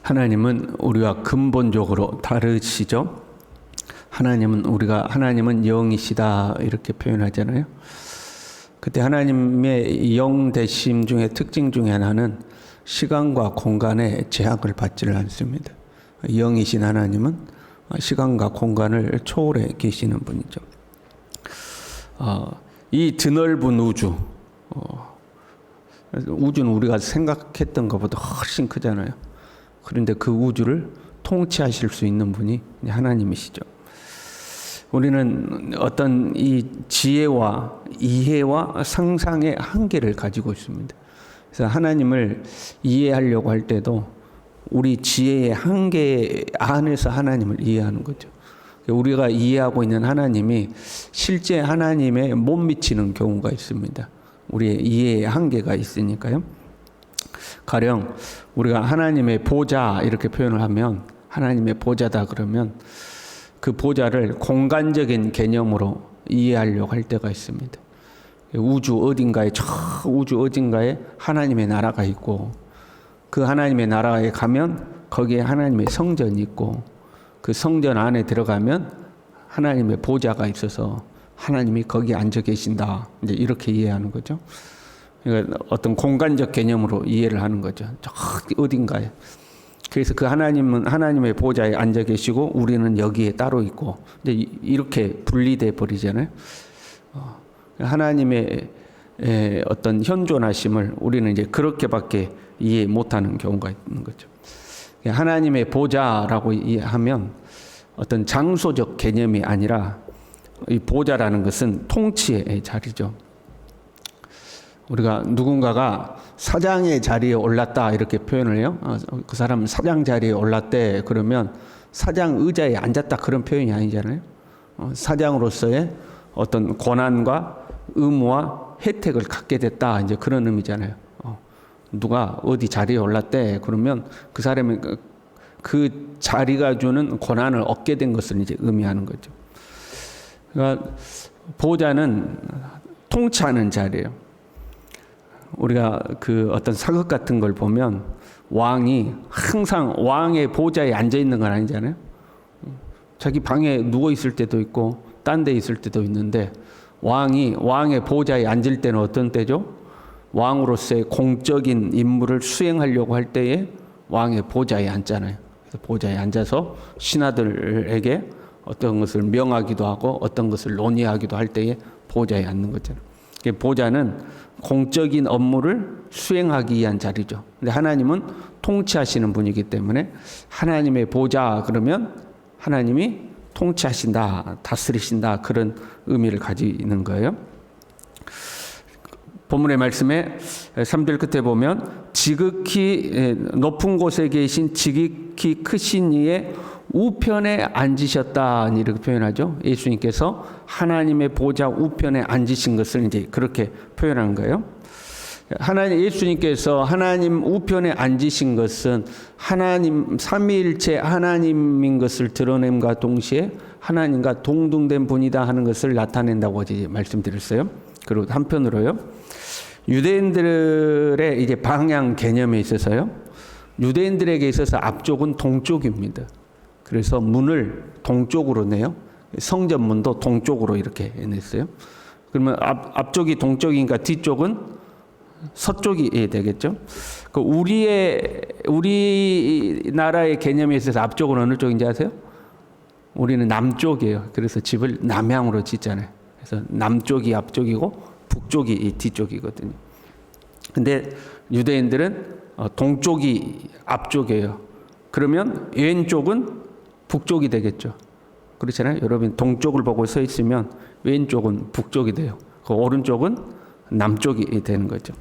하나님은 우리와 근본적으로 다르시죠. 하나님은 영이시다 이렇게 표현하잖아요. 그때 하나님의 영 되심 중에 특징 중에 하나는 시간과 공간에 제약을 받지를 않습니다. 영이신 하나님은 시간과 공간을 초월해 계시는 분이죠. 이 드넓은 우주는 우리가 생각했던 것보다 훨씬 크잖아요. 그런데 그 우주를 통치하실 수 있는 분이 하나님이시죠. 우리는 어떤 이 지혜와 이해와 상상의 한계를 가지고 있습니다. 그래서 하나님을 이해하려고 할 때도 우리 지혜의 한계 안에서 하나님을 이해하는 거죠. 우리가 이해하고 있는 하나님이 실제 하나님에 못 미치는 경우가 있습니다. 우리의 이해의 한계가 있으니까요. 가령 우리가 하나님의 보좌 이렇게 표현을 하면, 하나님의 보좌다 그러면 그 보좌를 공간적인 개념으로 이해하려고 할 때가 있습니다. 우주 어딘가에 하나님의 나라가 있고, 그 하나님의 나라에 가면 거기에 하나님의 성전이 있고, 그 성전 안에 들어가면 하나님의 보좌가 있어서 하나님이 거기에 앉아 계신다. 이제 이렇게 이해하는 거죠. 그러니까 어떤 공간적 개념으로 이해를 하는 거죠. 저 어딘가에. 그래서 그 하나님은 하나님의 보좌에 앉아 계시고 우리는 여기에 따로 있고, 이제 이렇게 분리돼 버리잖아요. 하나님의 어떤 현존하심을 우리는 이제 그렇게밖에 이해 못하는 경우가 있는 거죠. 하나님의 보좌라고 이해하면 어떤 장소적 개념이 아니라, 이 보좌라는 것은 통치의 자리죠. 우리가 누군가가 사장의 자리에 올랐다 이렇게 표현을 해요. 그 사람은 사장 자리에 올랐대 그러면 사장 의자에 앉았다 그런 표현이 아니잖아요. 사장으로서의 어떤 권한과 의무와 혜택을 갖게 됐다, 이제 그런 의미잖아요. 누가 어디 자리에 올랐대 그러면 그 사람이 그 자리가 주는 권한을 얻게 된 것을 이제 의미하는 거죠. 그러니까 보좌는 통치하는 자리예요. 우리가 그 어떤 사극 같은 걸 보면 왕이 항상 왕의 보좌에 앉아 있는 건 아니잖아요. 자기 방에 누워 있을 때도 있고 딴 데 있을 때도 있는데, 왕의 보좌에 앉을 때는 어떤 때죠? 왕으로서의 공적인 임무를 수행하려고 할 때에 왕의 보좌에 앉잖아요. 그래서 보좌에 앉아서 신하들에게 어떤 것을 명하기도 하고 어떤 것을 논의하기도 할 때에 보좌에 앉는 거잖아요. 보좌는 공적인 업무를 수행하기 위한 자리죠. 근데 하나님은 통치하시는 분이기 때문에 하나님의 보좌 그러면 하나님이 통치하신다, 다스리신다, 그런 의미를 가지는 거예요. 본문의 말씀에 3절 끝에 보면 지극히 높은 곳에 계신 지극히 크신 이의 우편에 앉으셨다 이렇게 표현하죠. 예수님께서 하나님의 보좌 우편에 앉으신 것을 이제 그렇게 표현한 거예요. 예수님께서 하나님 우편에 앉으신 것은 하나님 삼위일체 하나님인 것을 드러냄과 동시에 하나님과 동등된 분이다 하는 것을 나타낸다고 이제 말씀드렸어요. 그리고 한편으로요, 유대인들의 이제 방향 개념에 있어서요, 유대인들에게 있어서 앞쪽은 동쪽입니다. 그래서 문을 동쪽으로 내요. 성전문도 동쪽으로 이렇게 냈어요. 그러면 앞쪽이 동쪽이니까 뒤쪽은 서쪽이 되겠죠. 우리나라의 개념에 있어서 앞쪽은 어느 쪽인지 아세요? 우리는 남쪽이에요. 그래서 집을 남향으로 짓잖아요. 그래서 남쪽이 앞쪽이고 북쪽이 뒤쪽이거든요. 근데 유대인들은 동쪽이 앞쪽이에요. 그러면 왼쪽은 북쪽이 되겠죠. 그렇잖아요. 여러분 동쪽을 보고 서 있으면 왼쪽은 북쪽이 돼요. 그 오른쪽은 남쪽이 되는 거죠.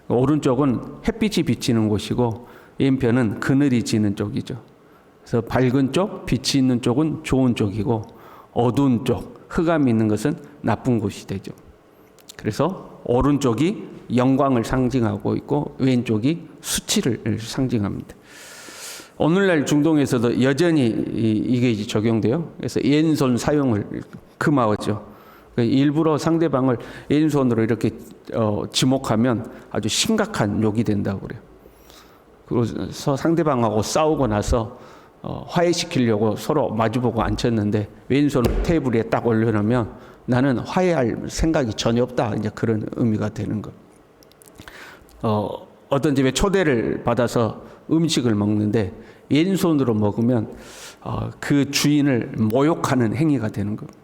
오른쪽은 햇빛이 비치는 곳이고 왼편은 그늘이 지는 쪽이죠. 그래서 밝은 쪽, 빛이 있는 쪽은 좋은 쪽이고 어두운 쪽, 흑암이 있는 것은 나쁜 곳이 되죠. 그래서 오른쪽이 영광을 상징하고 있고 왼쪽이 수치를 상징합니다. 오늘날 중동에서도 여전히 이게 적용돼요. 그래서 왼손 사용을 금하죠. 일부러 상대방을 왼손으로 이렇게 지목하면 아주 심각한 욕이 된다고 그래요. 그래서 상대방하고 싸우고 나서 화해시키려고 서로 마주보고 앉혔는데 왼손을 테이블 위에 딱 올려놓으면 나는 화해할 생각이 전혀 없다. 이제 그런 의미가 되는 거. 어떤 집에 초대를 받아서 음식을 먹는데 왼손으로 먹으면 그 주인을 모욕하는 행위가 되는 겁니다.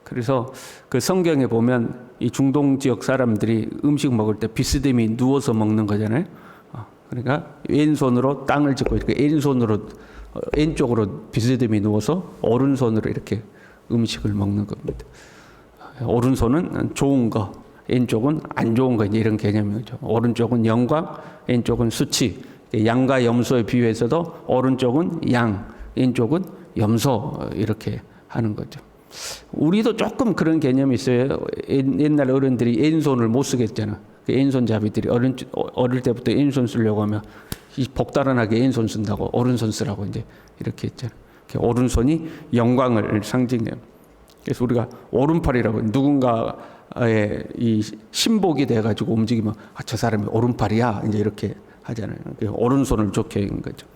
그래서 그 성경에 보면 이 중동 지역 사람들이 음식 먹을 때 비스듬히 누워서 먹는 거잖아요. 그러니까 왼손으로 땅을 짚고 이렇게 왼쪽으로 비스듬히 누워서 오른손으로 이렇게 음식을 먹는 겁니다. 오른손은 좋은 거, 왼쪽은 안 좋은 거, 이제 이런 개념이죠. 오른쪽은 영광, 왼쪽은 수치. 양과 염소에 비유해서도 오른쪽은 양, 왼쪽은 염소, 이렇게 하는 거죠. 우리도 조금 그런 개념이 있어요. 옛날 어른들이 왼손을 못 쓰겠잖아. 왼손잡이들이 어릴 때부터 왼손 쓰려고 하면 복다란하게 왼손 쓴다고 오른손 쓰라고 이제 이렇게 했잖아. 오른손이 영광을 상징해요. 그래서 우리가 오른팔이라고 누군가의 이 신복이 돼가지고 움직이면 저 사람이 오른팔이야 이제 이렇게 하잖아요. 오른손을 좋게 한 거죠.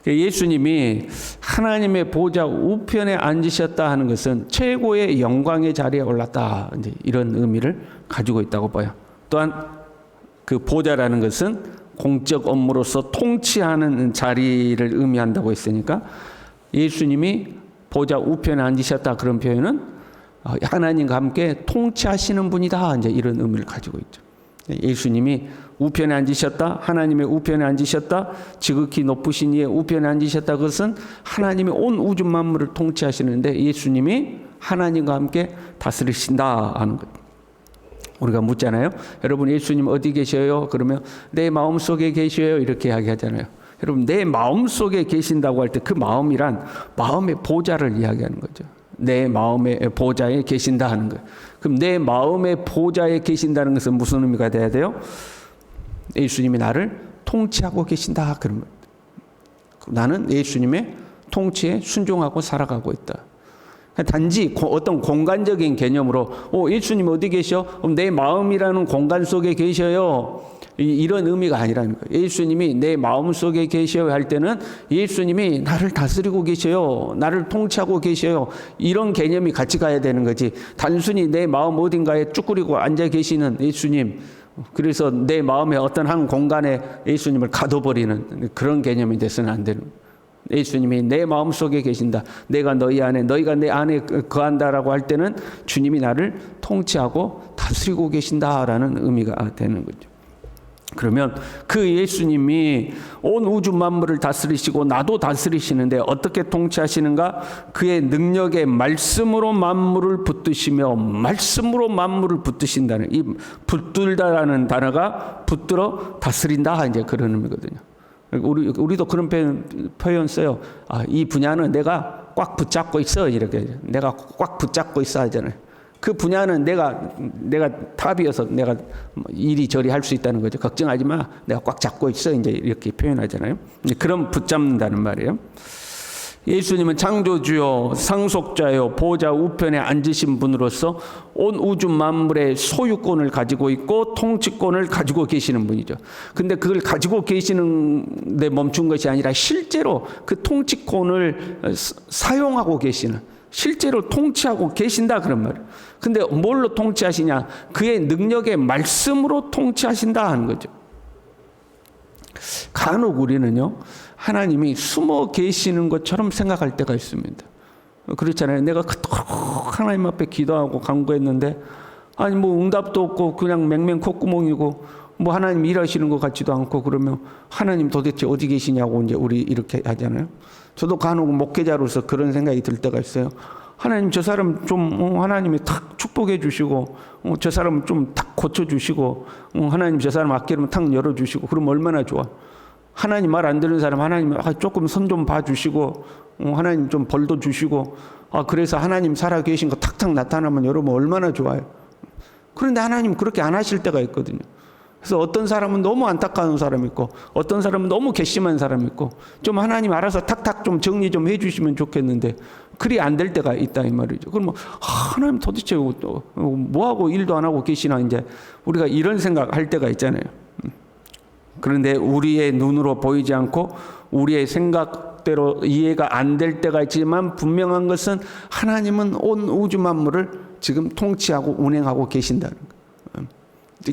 예수님이 하나님의 보좌 우편에 앉으셨다 하는 것은 최고의 영광의 자리에 올랐다 이제 이런 의미를 가지고 있다고 봐요. 또한 그 보좌라는 것은 공적 업무로서 통치하는 자리를 의미한다고 했으니까 예수님이 보좌 우편에 앉으셨다 그런 표현은 하나님과 함께 통치하시는 분이다 이제 이런 의미를 가지고 있죠. 예수님이 우편에 앉으셨다, 하나님의 우편에 앉으셨다, 지극히 높으신 이의 우편에 앉으셨다. 그것은 하나님이 온 우주 만물을 통치하시는데 예수님이 하나님과 함께 다스리신다 하는 것. 우리가 묻잖아요. 여러분 예수님 어디 계셔요? 그러면 내 마음속에 계셔요 이렇게 이야기하잖아요. 여러분 내 마음속에 계신다고 할 때 그 마음이란 마음의 보좌를 이야기하는 거죠. 내 마음의 보좌에 계신다 하는 거예요. 그럼 내 마음의 보좌에 계신다는 것은 무슨 의미가 돼야 돼요? 예수님이 나를 통치하고 계신다 그런 거예요. 나는 예수님의 통치에 순종하고 살아가고 있다. 단지 어떤 공간적인 개념으로 예수님 어디 계셔? 내 마음이라는 공간 속에 계셔요. 이런 의미가 아니라는 거예요. 예수님이 내 마음속에 계셔야 할 때는 예수님이 나를 다스리고 계셔요. 나를 통치하고 계셔요. 이런 개념이 같이 가야 되는 거지. 단순히 내 마음 어딘가에 쭈그리고 앉아 계시는 예수님, 그래서 내 마음의 어떤 한 공간에 예수님을 가둬버리는 그런 개념이 돼서는 안 되는 거예요. 예수님이 내 마음속에 계신다. 내가 너희 안에, 너희가 내 안에 거한다라고 할 때는 주님이 나를 통치하고 다스리고 계신다라는 의미가 되는 거죠. 그러면 그 예수님이 온 우주 만물을 다스리시고 나도 다스리시는데 어떻게 통치하시는가? 그의 능력의 말씀으로 만물을 붙드시며 말씀으로 만물을 붙드신다는 이 붙들다라는 단어가 붙들어 다스린다 이제 그런 의미거든요. 우리도 그런 표현 써요. 이 분야는 내가 꽉 붙잡고 있어 이렇게 내가 꽉 붙잡고 있어 하잖아요. 그 분야는 내가 탑이어서 내가 이리저리 할 수 있다는 거죠. 걱정하지 마. 내가 꽉 잡고 있어. 이제 이렇게 표현하잖아요. 그럼 붙잡는다는 말이에요. 예수님은 창조주요, 상속자요, 보좌 우편에 앉으신 분으로서 온 우주 만물의 소유권을 가지고 있고 통치권을 가지고 계시는 분이죠. 근데 그걸 가지고 계시는 데 멈춘 것이 아니라 실제로 그 통치권을 사용하고 계시는, 실제로 통치하고 계신다 그런 말이에요. 근데 뭘로 통치하시냐? 그의 능력의 말씀으로 통치하신다 하는 거죠. 간혹 우리는요, 하나님이 숨어 계시는 것처럼 생각할 때가 있습니다. 그렇잖아요. 내가 그토록 하나님 앞에 기도하고 간구했는데 아니 뭐 응답도 없고 그냥 맹맹 콧구멍이고 뭐 하나님 일하시는 것 같지도 않고 그러면 하나님 도대체 어디 계시냐고 이제 우리 이렇게 하잖아요. 저도 간혹 목회자로서 그런 생각이 들 때가 있어요. 하나님 저 사람 좀 하나님이 탁 축복해 주시고 저 사람 좀 탁 고쳐 주시고 하나님 저 사람 앞길을 탁 열어 주시고 그러면 얼마나 좋아. 하나님 말 안 듣는 사람 하나님 조금 손 좀 봐주시고 하나님 좀 벌도 주시고 그래서 하나님 살아 계신 거 탁탁 나타나면 여러분 얼마나 좋아요. 그런데 하나님 그렇게 안 하실 때가 있거든요. 그래서 어떤 사람은 너무 안타까운 사람이 있고 어떤 사람은 너무 괘씸한 사람이 있고 좀 하나님 알아서 탁탁 좀 정리 좀 해주시면 좋겠는데 그리 안 될 때가 있다 이 말이죠. 그러면 하나님 도대체 뭐하고 일도 안 하고 계시나 이제 우리가 이런 생각 할 때가 있잖아요. 그런데 우리의 눈으로 보이지 않고 우리의 생각대로 이해가 안 될 때가 있지만 분명한 것은 하나님은 온 우주 만물을 지금 통치하고 운행하고 계신다는 거예요.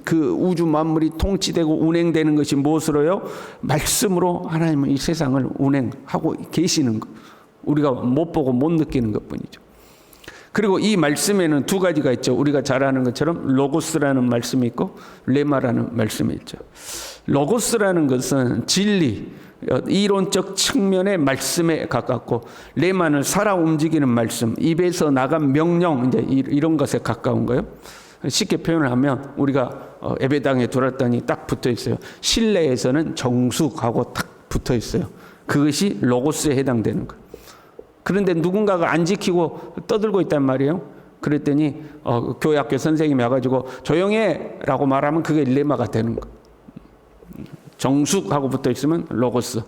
그 우주 만물이 통치되고 운행되는 것이 무엇으로요? 말씀으로 하나님은 이 세상을 운행하고 계시는 것. 우리가 못 보고 못 느끼는 것뿐이죠. 그리고 이 말씀에는 두 가지가 있죠. 우리가 잘 아는 것처럼 로고스라는 말씀이 있고 레마라는 말씀이 있죠. 로고스라는 것은 진리, 이론적 측면의 말씀에 가깝고, 레마는 살아 움직이는 말씀, 입에서 나간 명령, 이제 이런 것에 가까운 거예요. 쉽게 표현을 하면 우리가 예배당에 들어왔더니 딱 붙어 있어요. 실내에서는 정숙하고 딱 붙어 있어요. 그것이 로고스에 해당되는 거예요. 그런데 누군가가 안 지키고 떠들고 있단 말이에요. 그랬더니 교회학교 선생님이 와가지고 조용해 라고 말하면 그게 레마가 되는 거예요. 정숙하고 붙어 있으면 로고스.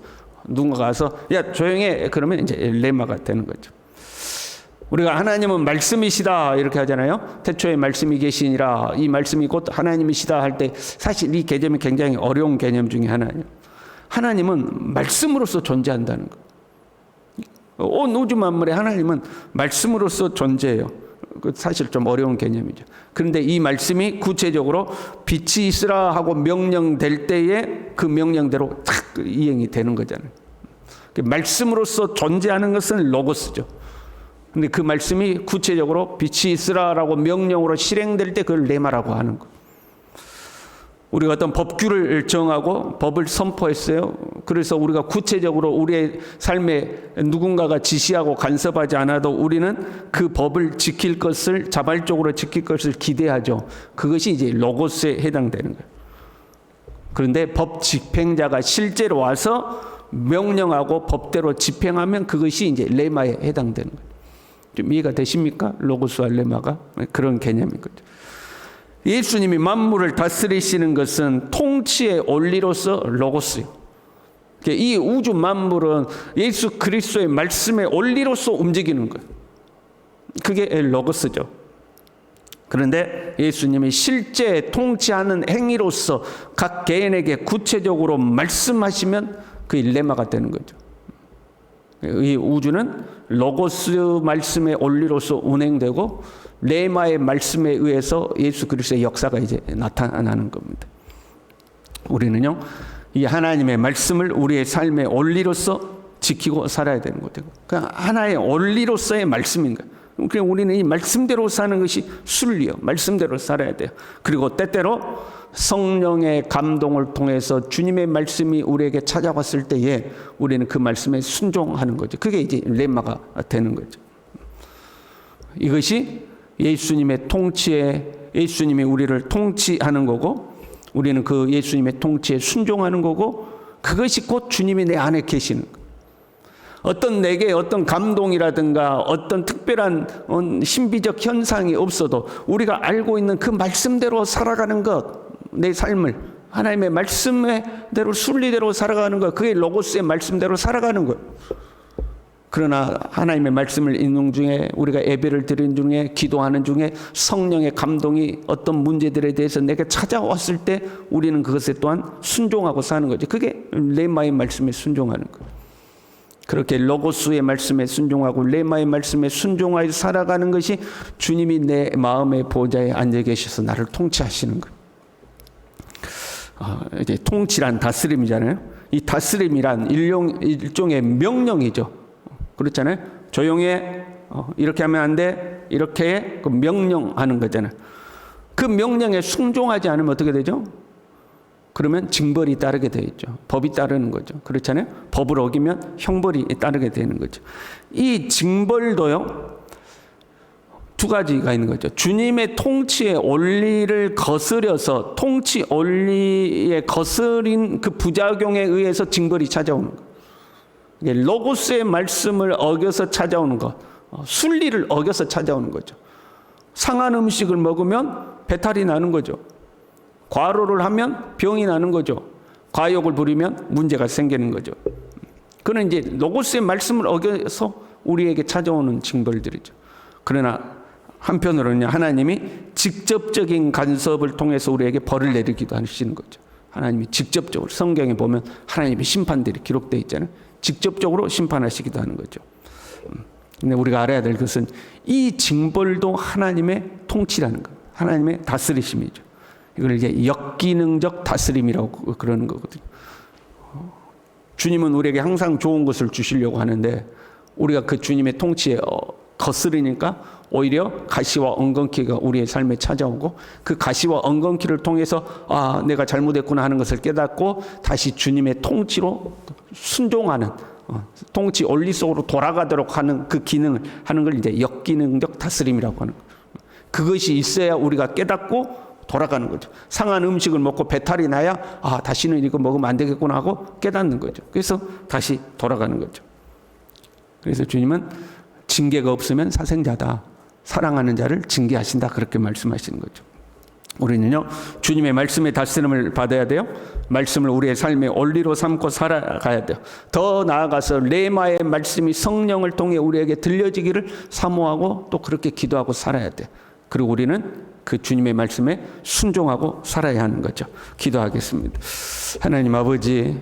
누군가 가서 야 조용해 그러면 이제 레마가 되는 거죠. 우리가 하나님은 말씀이시다 이렇게 하잖아요. 태초에 말씀이 계시니라, 이 말씀이 곧 하나님이시다 할 때 사실 이 개념이 굉장히 어려운 개념 중에 하나예요. 하나님은 말씀으로서 존재한다는 거. 온 우주 만물의 하나님은 말씀으로서 존재해요. 사실 좀 어려운 개념이죠. 그런데 이 말씀이 구체적으로 빛이 있으라 하고 명령될 때에 그 명령대로 탁 이행이 되는 거잖아요. 말씀으로서 존재하는 것은 로고스죠. 근데 그 말씀이 구체적으로 빛이 있으라라고 명령으로 실행될 때 그걸 레마라고 하는 거. 우리가 어떤 법규를 정하고 법을 선포했어요. 그래서 우리가 구체적으로 우리의 삶에 누군가가 지시하고 간섭하지 않아도 우리는 그 법을 지킬 것을, 자발적으로 지킬 것을 기대하죠. 그것이 이제 로고스에 해당되는 거예요. 그런데 법 집행자가 실제로 와서 명령하고 법대로 집행하면 그것이 이제 레마에 해당되는 거예요. 좀 이해가 되십니까? 로고스와 레마가 그런 개념인 거죠. 예수님이 만물을 다스리시는 것은 통치의 원리로서 로고스예요. 이 우주 만물은 예수 그리스도의 말씀의 원리로서 움직이는 거예요. 그게 로고스죠. 그런데 예수님이 실제 통치하는 행위로서 각 개인에게 구체적으로 말씀하시면 그게 레마가 되는 거죠. 이 우주는 로고스 말씀의 원리로서 운행되고 레마의 말씀에 의해서 예수 그리스도의 역사가 이제 나타나는 겁니다. 우리는요, 이 하나님의 말씀을 우리의 삶의 원리로서 지키고 살아야 되는 거죠. 그냥 하나의 원리로서의 말씀인 거예요. 그냥 우리는 이 말씀대로 사는 것이 순리요. 말씀대로 살아야 돼요. 그리고 때때로 성령의 감동을 통해서 주님의 말씀이 우리에게 찾아왔을 때에 우리는 그 말씀에 순종하는 거죠. 그게 이제 레마가 되는 거죠. 이것이 예수님의 통치에, 예수님이 우리를 통치하는 거고 우리는 그 예수님의 통치에 순종하는 거고, 그것이 곧 주님이 내 안에 계시는 거예요. 어떤 내게 어떤 감동이라든가 어떤 특별한 신비적 현상이 없어도 우리가 알고 있는 그 말씀대로 살아가는 것, 내 삶을 하나님의 말씀대로 순리대로 살아가는 것, 그게 로고스의 말씀대로 살아가는 거예요. 그러나 하나님의 말씀을 읽는 중에, 우리가 예배를 드리는 중에, 기도하는 중에 성령의 감동이 어떤 문제들에 대해서 내게 찾아왔을 때 우리는 그것에 또한 순종하고 사는 거죠. 그게 레마의 말씀에 순종하는 거예요. 그렇게 로고스의 말씀에 순종하고 레마의 말씀에 순종하여 살아가는 것이 주님이 내 마음의 보좌에 앉아 계셔서 나를 통치하시는 거예요. 이제 통치란 다스림이잖아요. 이 다스림이란 일종의 명령이죠. 그렇잖아요. 조용해, 이렇게 하면 안 돼, 이렇게 그 명령하는 거잖아요. 그 명령에 순종하지 않으면 어떻게 되죠? 그러면 징벌이 따르게 되어 있죠. 법이 따르는 거죠. 그렇잖아요. 법을 어기면 형벌이 따르게 되는 거죠. 이 징벌도요, 두 가지가 있는 거죠. 주님의 통치의 원리를 거스려서 통치 원리에 거스린 그 부작용에 의해서 징벌이 찾아오는 거예요. 로고스의 말씀을 어겨서 찾아오는 것, 순리를 어겨서 찾아오는 거죠. 상한 음식을 먹으면 배탈이 나는 거죠. 과로를 하면 병이 나는 거죠. 과욕을 부리면 문제가 생기는 거죠. 그는 이제 로고스의 말씀을 어겨서 우리에게 찾아오는 징벌들이죠. 그러나 한편으로는 하나님이 직접적인 간섭을 통해서 우리에게 벌을 내리기도 하시는 거죠. 하나님이 직접적으로 성경에 보면 하나님의 심판들이 기록되어 있잖아요. 직접적으로 심판하시기도 하는 거죠. 근데 우리가 알아야 될 것은 이 징벌도 하나님의 통치라는 거, 하나님의 다스리심이죠. 이걸 이제 역기능적 다스림이라고 그러는 거거든요. 주님은 우리에게 항상 좋은 것을 주시려고 하는데 우리가 그 주님의 통치에 거스르니까 오히려 가시와 엉겅퀴가 우리의 삶에 찾아오고 그 가시와 엉겅퀴를 통해서 내가 잘못했구나 하는 것을 깨닫고 다시 주님의 통치로 순종하는 통치 원리 속으로 돌아가도록 하는 그 기능을 하는 걸 이제 역기능적 다스림이라고 하는 거예요. 그것이 있어야 우리가 깨닫고 돌아가는 거죠. 상한 음식을 먹고 배탈이 나야 다시는 이거 먹으면 안 되겠구나 하고 깨닫는 거죠. 그래서 다시 돌아가는 거죠. 그래서 주님은 징계가 없으면 사생자다. 사랑하는 자를 징계하신다. 그렇게 말씀하시는 거죠. 우리는요, 주님의 말씀의 다스림을 받아야 돼요. 말씀을 우리의 삶의 원리로 삼고 살아가야 돼요. 더 나아가서 레마의 말씀이 성령을 통해 우리에게 들려지기를 사모하고 또 그렇게 기도하고 살아야 돼요. 그리고 우리는 그 주님의 말씀에 순종하고 살아야 하는 거죠. 기도하겠습니다. 하나님 아버지,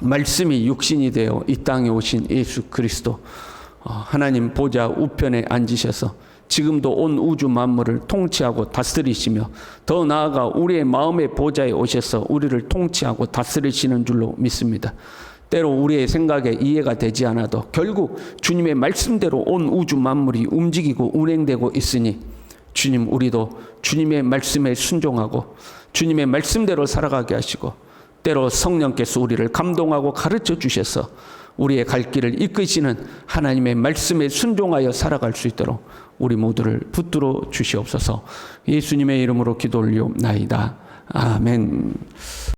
말씀이 육신이 되어 이 땅에 오신 예수 그리스도, 하나님 보좌 우편에 앉으셔서 지금도 온 우주 만물을 통치하고 다스리시며 더 나아가 우리의 마음의 보좌에 오셔서 우리를 통치하고 다스리시는 줄로 믿습니다. 때로 우리의 생각에 이해가 되지 않아도 결국 주님의 말씀대로 온 우주 만물이 움직이고 운행되고 있으니 주님, 우리도 주님의 말씀에 순종하고 주님의 말씀대로 살아가게 하시고 때로 성령께서 우리를 감동하고 가르쳐 주셔서 우리의 갈 길을 이끄시는 하나님의 말씀에 순종하여 살아갈 수 있도록 우리 모두를 붙들어 주시옵소서. 예수님의 이름으로 기도 올리옵나이다. 아멘.